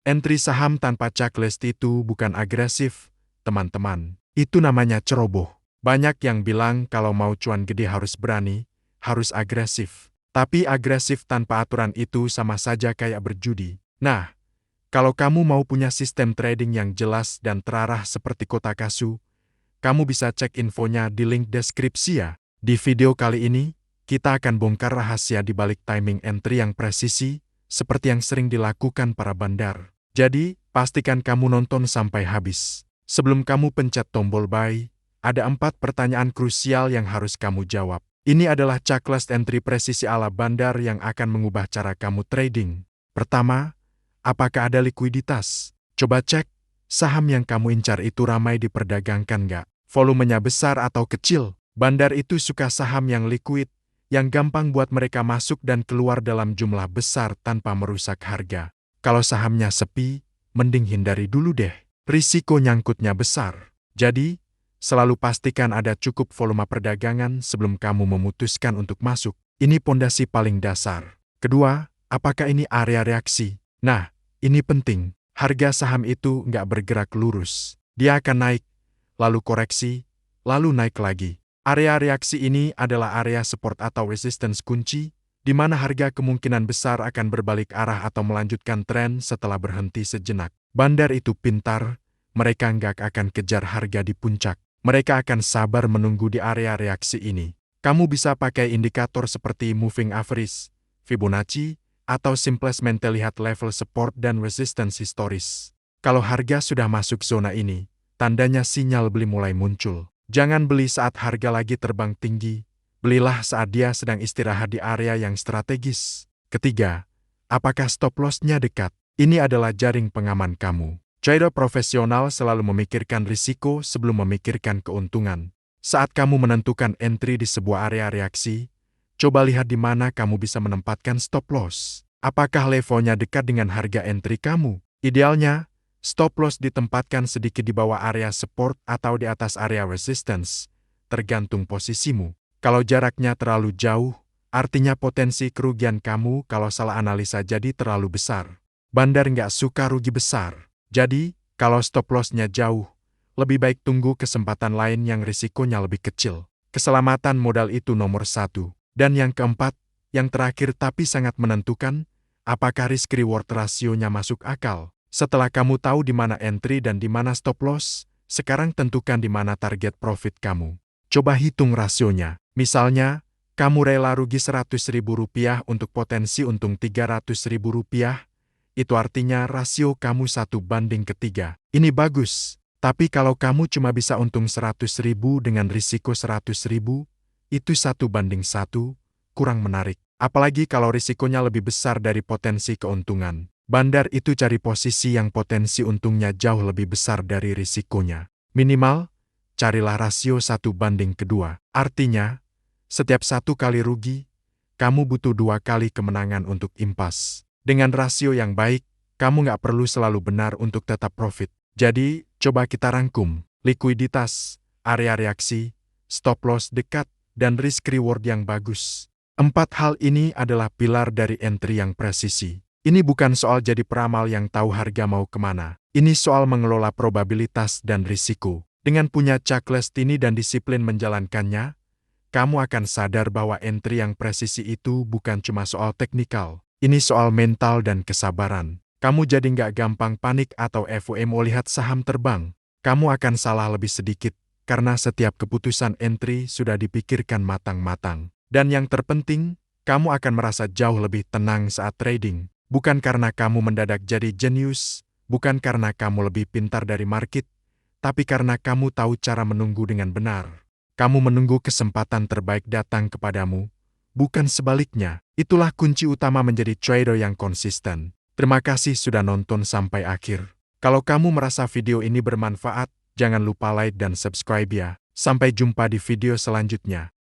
Entry saham tanpa checklist itu bukan agresif, teman-teman. Itu namanya ceroboh. Banyak yang bilang kalau mau cuan gede harus berani, harus agresif. Tapi agresif tanpa aturan itu sama saja kayak berjudi. Nah, kalau kamu mau punya sistem trading yang jelas dan terarah seperti Kotakasu, kamu bisa cek infonya di link deskripsi ya. Di video kali ini, kita akan bongkar rahasia di balik timing entry yang presisi, seperti yang sering dilakukan para bandar. Jadi, pastikan kamu nonton sampai habis. Sebelum kamu pencet tombol buy, ada 4 pertanyaan krusial yang harus kamu jawab. Ini adalah checklist entry presisi ala bandar yang akan mengubah cara kamu trading. Pertama, apakah ada likuiditas? Coba cek, saham yang kamu incar itu ramai diperdagangkan nggak? Volumenya besar atau kecil? Bandar itu suka saham yang liquid, yang gampang buat mereka masuk dan keluar dalam jumlah besar tanpa merusak harga. Kalau sahamnya sepi, mending hindari dulu deh. Risiko nyangkutnya besar. Jadi, selalu pastikan ada cukup volume perdagangan sebelum kamu memutuskan untuk masuk. Ini pondasi paling dasar. Kedua, apakah ini area reaksi? Nah, ini penting. Harga saham itu nggak bergerak lurus. Dia akan naik, lalu koreksi, lalu naik lagi. Area reaksi ini adalah area support atau resistance kunci, di mana harga kemungkinan besar akan berbalik arah atau melanjutkan tren setelah berhenti sejenak. Bandar itu pintar, mereka nggak akan kejar harga di puncak. Mereka akan sabar menunggu di area reaksi ini. Kamu bisa pakai indikator seperti moving average, Fibonacci, atau simplesmente lihat level support dan resistance historis. Kalau harga sudah masuk zona ini, tandanya sinyal beli mulai muncul. Jangan beli saat harga lagi terbang tinggi, belilah saat dia sedang istirahat di area yang strategis. Ketiga, apakah stop loss-nya dekat? Ini adalah jaring pengaman kamu. Trader profesional selalu memikirkan risiko sebelum memikirkan keuntungan. Saat kamu menentukan entry di sebuah area reaksi, coba lihat di mana kamu bisa menempatkan stop loss. Apakah levelnya dekat dengan harga entry kamu? Idealnya, stop loss ditempatkan sedikit di bawah area support atau di atas area resistance, tergantung posisimu. Kalau jaraknya terlalu jauh, artinya potensi kerugian kamu kalau salah analisa jadi terlalu besar. Bandar nggak suka rugi besar. Jadi, kalau stop loss-nya jauh, lebih baik tunggu kesempatan lain yang risikonya lebih kecil. Keselamatan modal itu nomor 1. Dan yang keempat, yang terakhir tapi sangat menentukan, apakah risk-reward rasionya masuk akal? Setelah kamu tahu di mana entry dan di mana stop loss, sekarang tentukan di mana target profit kamu. Coba hitung rasionya. Misalnya, kamu rela rugi Rp100.000 untuk potensi untung Rp300.000, itu artinya rasio kamu 1:3. Ini bagus, tapi kalau kamu cuma bisa untung Rp100.000 dengan risiko Rp100.000, itu 1:1, kurang menarik. Apalagi kalau risikonya lebih besar dari potensi keuntungan. Bandar itu cari posisi yang potensi untungnya jauh lebih besar dari risikonya. Minimal, carilah rasio 1:2. Artinya, setiap 1 kali rugi, kamu butuh 2 kali kemenangan untuk impas. Dengan rasio yang baik, kamu nggak perlu selalu benar untuk tetap profit. Jadi, coba kita rangkum. Likuiditas, area reaksi, stop loss dekat, dan risk-reward yang bagus. 4 hal ini adalah pilar dari entry yang presisi. Ini bukan soal jadi peramal yang tahu harga mau kemana. Ini soal mengelola probabilitas dan risiko. Dengan punya checklist ini dan disiplin menjalankannya, kamu akan sadar bahwa entry yang presisi itu bukan cuma soal teknikal. Ini soal mental dan kesabaran. Kamu jadi nggak gampang panik atau FOMO lihat saham terbang. Kamu akan salah lebih sedikit, karena setiap keputusan entry sudah dipikirkan matang-matang. Dan yang terpenting, kamu akan merasa jauh lebih tenang saat trading. Bukan karena kamu mendadak jadi jenius, bukan karena kamu lebih pintar dari market, tapi karena kamu tahu cara menunggu dengan benar. Kamu menunggu kesempatan terbaik datang kepadamu, bukan sebaliknya. Itulah kunci utama menjadi trader yang konsisten. Terima kasih sudah nonton sampai akhir. Kalau kamu merasa video ini bermanfaat, jangan lupa like dan subscribe ya. Sampai jumpa di video selanjutnya.